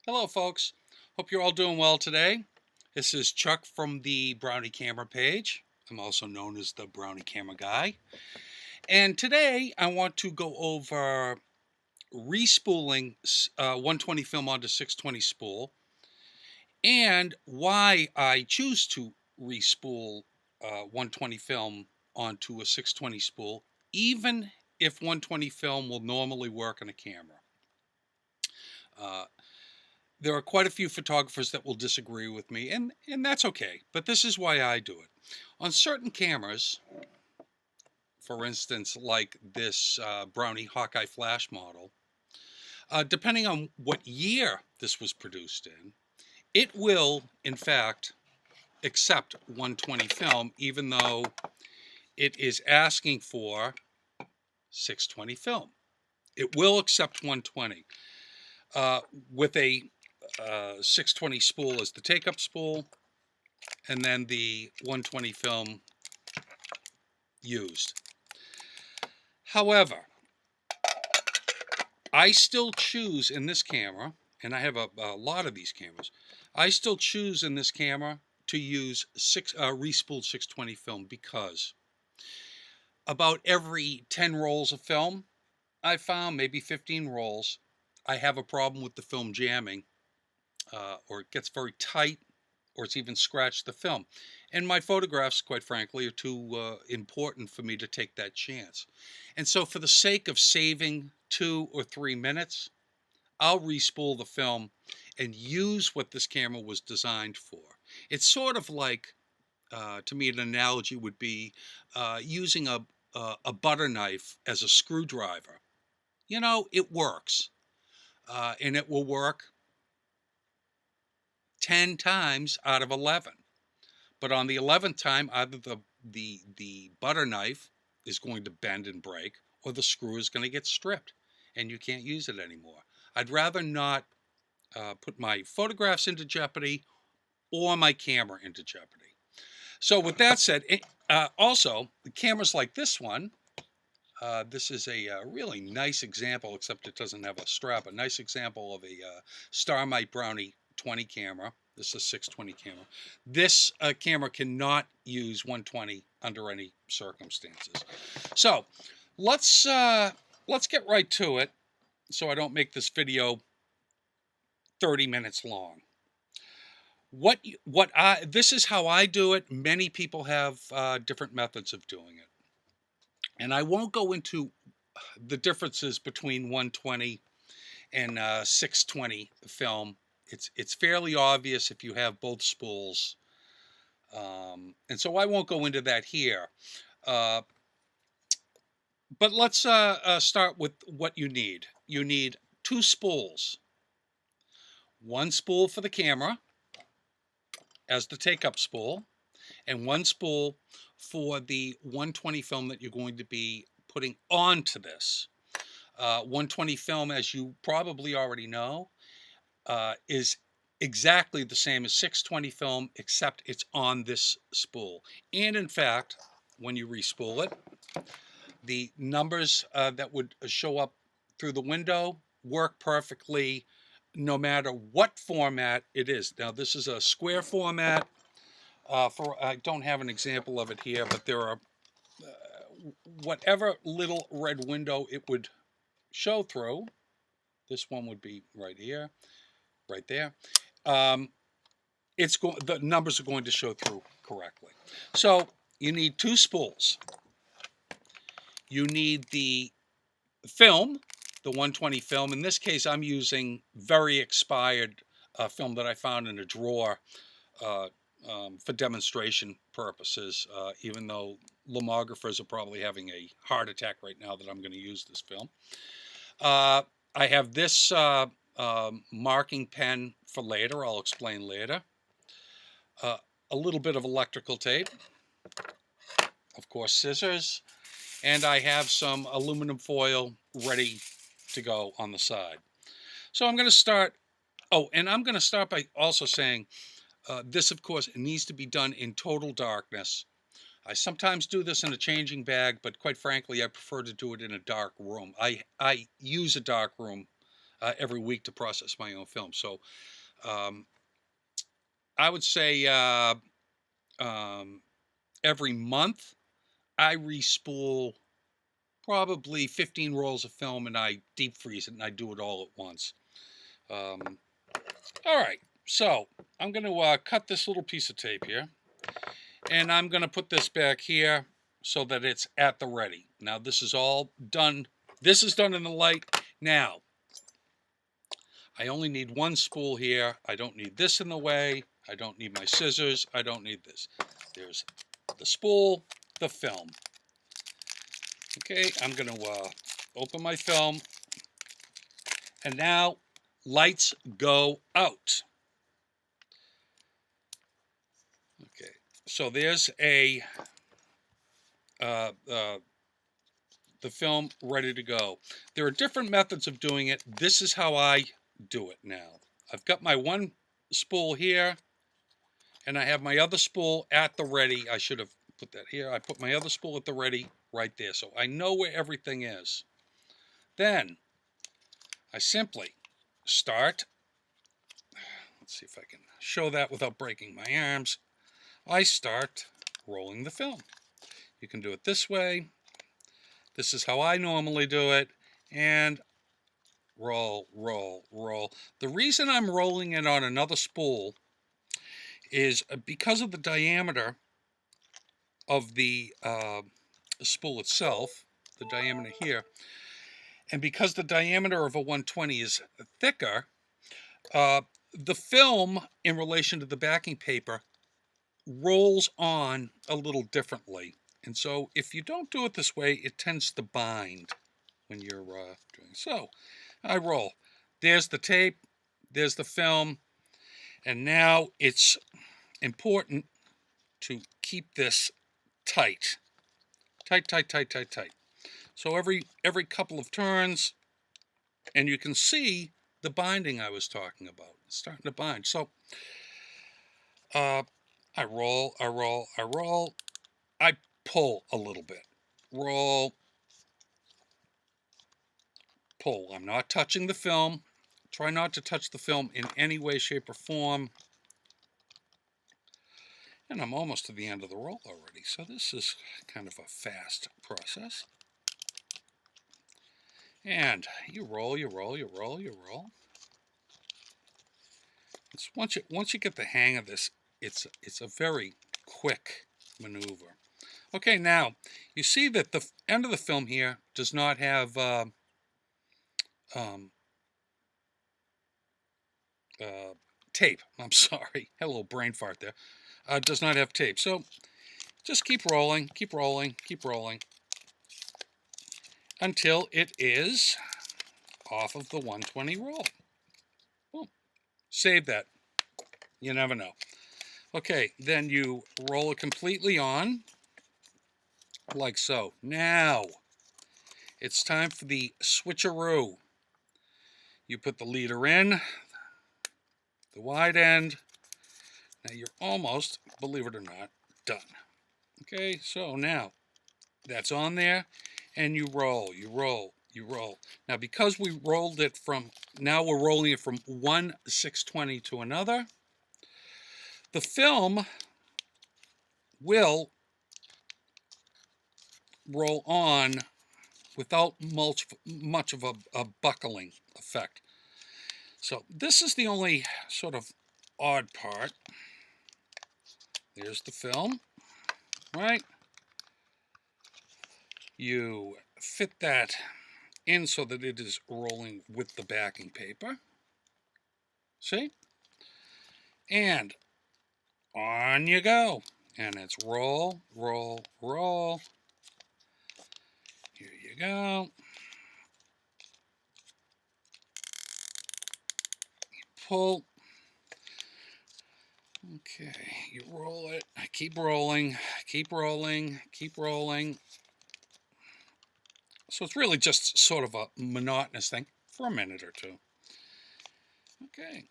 Hello, folks. Hope you're all doing well today. This is Chuck from the Brownie Camera page. I'm also known as the Brownie Camera Guy. And today I want to go over respooling 120 film onto 620 spool and why I choose to respool 120 film onto a 620 spool, even if 120 film will normally work on a camera. Uh, There are quite a few photographers that will disagree with me, and that's okay, but this is why I do it. On certain cameras, for instance, like this Brownie Hawkeye Flash model, depending on what year this was produced in, it will, in fact, accept 120 film, even though it is asking for 620 film. It will accept 120 with a 620 spool as the take-up spool, and then the 120 film used. However, I still choose in this camera, and I have a lot of these cameras, I still choose in this camera to use respooled 620 film because about every 10 rolls of film, I found maybe 15 rolls, I have a problem with the film jamming, or it gets very tight, or it's even scratched the film. And my photographs, quite frankly, are too important for me to take that chance. And so for the sake of saving 2 or 3 minutes, I'll respool the film and use what this camera was designed for. It's sort of like, to me, an analogy would be using a butter knife as a screwdriver. You know, it works, and it will work 10 times out of 11. But on the 11th time, either the butter knife is going to bend and break, or the screw is going to get stripped, and you can't use it anymore. I'd rather not put my photographs into jeopardy or my camera into jeopardy. So with that said, also, the cameras like this one, this is a really nice example, except it doesn't have a strap, a nice example of a Starmite Brownie 20 camera. This is a 620 camera. This camera cannot use 120 under any circumstances. So let's get right to it, so I don't make this video 30 minutes long. This is how I do it. Many people have different methods of doing it, and I won't go into the differences between 120 and 620 film. It's fairly obvious if you have both spools, and so I won't go into that here. Uh, but let's start with what you need. You need 2 spools. One spool for the camera as the take-up spool, and one spool for the 120 film that you're going to be putting onto this. 120 film, as you probably already know, is exactly the same as 620 film, except it's on this spool. And in fact, when you respool it, the numbers that would show up through the window work perfectly no matter what format it is. Now, this is a square format. I don't have an example of it here, but there are whatever little red window it would show through. This one would be right here, right there. The numbers are going to show through correctly. So you need 2 spools. You need the film, the 120 film. In this case, I'm using very expired film that I found in a drawer for demonstration purposes, even though lomographers are probably having a heart attack right now that I'm going to use this film. I have this marking pen for later. I'll explain later. A little bit of electrical tape, of course, scissors, and I have some aluminum foil ready to go on the side. So I'm going to start. Oh, and I'm going to start by also saying this, of course, needs to be done in total darkness. I sometimes do this in a changing bag, but quite frankly, I prefer to do it in a dark room. I use a dark room every week to process my own film. So I would say every month I respool probably 15 rolls of film, and I deep freeze it, and I do it all at once. All right, so I'm going to cut this little piece of tape here, and I'm going to put this back here so that it's at the ready. Now this is all done. This is done in the light. Now I only need one spool here. I don't need this in the way. I don't need my scissors. I don't need this. There's the spool, the film. Okay, I'm going to open my film. And now lights go out. Okay, so there's the film ready to go. There are different methods of doing it. This is how I do it now. I've got my one spool here, and I have my other spool at the ready. I should have put that here. I put my other spool at the ready right there, so I know where everything is. Then I simply start. Let's see if I can show that without breaking my arms. I start rolling the film. You can do it this way. This is how I normally do it. And roll, roll, roll. The reason I'm rolling it on another spool is because of the diameter of the spool itself, the diameter here, and because the diameter of a 120 is thicker, the film in relation to the backing paper rolls on a little differently. And so if you don't do it this way, it tends to bind when you're doing. So I roll. There's the tape, there's the film, and now it's important to keep this tight. Tight, tight, tight, tight, tight. So every couple of turns, and you can see the binding I was talking about. It's starting to bind. So I roll, I roll, I roll. I pull a little bit. Roll, pull. I'm not touching the film. Try not to touch the film in any way, shape, or form. And I'm almost to the end of the roll already, so this is kind of a fast process. And you roll, you roll, you roll, you roll. Once you get the hang of this, it's a very quick maneuver. Okay, now you see that the end of the film here does not have tape. I'm sorry, had a little brain fart there. Does not have tape. So just keep rolling, keep rolling, keep rolling until it is off of the 120 roll. Boom. Save that. You never know. Okay, then you roll it completely on, like so. Now, it's time for the switcheroo. You put the leader in, the wide end. Now you're almost, believe it or not, done. Okay, so now that's on there, and you roll, you roll, you roll. Now because we rolled it from, now we're rolling it from one 620 to another, the film will roll on without much of a buckling effect. So this is the only sort of odd part. There's the film, right? You fit that in so that it is rolling with the backing paper. See? And on you go. And it's roll, roll, roll. Here you go. Pull. Okay, you roll it. Keep rolling, keep rolling, keep rolling. So it's really just sort of a monotonous thing for a minute or two. Okay.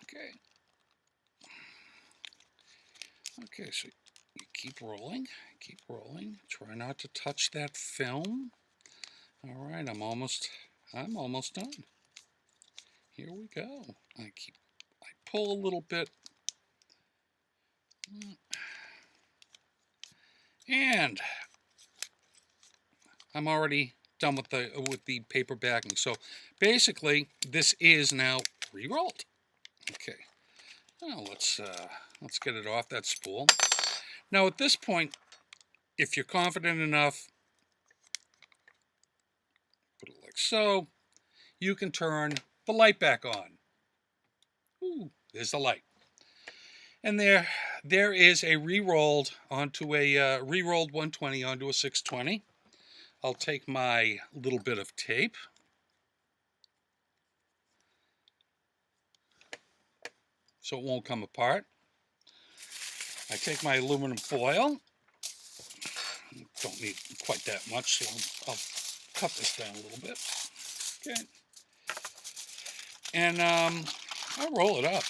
Okay. Okay, so you keep rolling, try not to touch that film All right, I'm almost done. Here we go. I pull a little bit. And I'm already done with the paper backing. So basically, this is now re-rolled. Okay. Now let's get it off that spool. Now at this point, if you're confident enough, put it like so, you can turn the light back on. Ooh, there's the light. And there is a re-rolled onto a re-rolled 120 onto a 620. I'll take my little bit of tape. So it won't come apart. I take my aluminum foil. Don't need quite that much, so I'll cut this down a little bit. Okay. And I'll roll it up.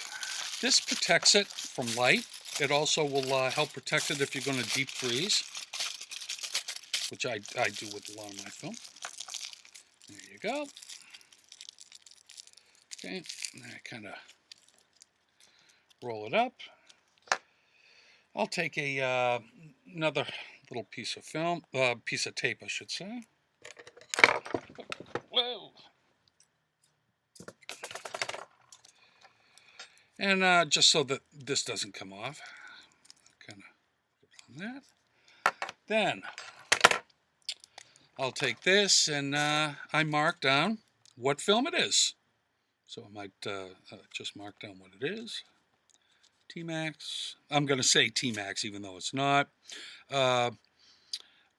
This protects it from light. It also will help protect it if you're going to deep freeze, which I do with a lot of my film. There you go. Okay, and I kind of roll it up. I'll take another little piece of film, piece of tape, I should say. Whoa! And just so that this doesn't come off, kind of put on that. Then I'll take this and I mark down what film it is. So I might just mark down what it is. T-Max. I'm going to say T-Max even though it's not. So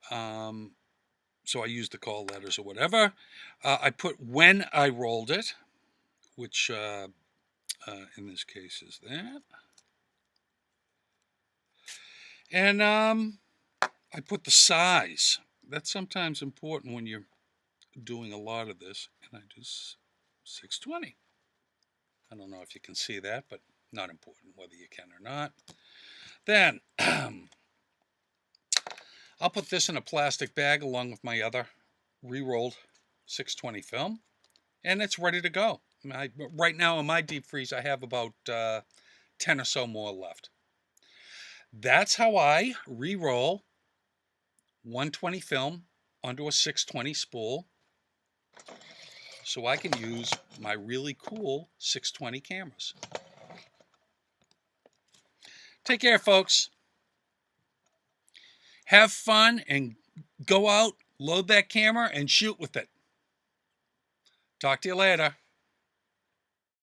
I use the call letters or whatever. I put when I rolled it, which in this case is that. And I put the size. That's sometimes important when you're doing a lot of this. And I do 620. I don't know if you can see that, but not important whether you can or not. Then I'll put this in a plastic bag along with my other re-rolled 620 film, and it's ready to go. Right now in my deep freeze, I have about 10 or so more left. That's how I re-roll 120 film onto a 620 spool so I can use my really cool 620 cameras. Take care, folks. Have fun and go out, load that camera, and shoot with it. Talk to you later.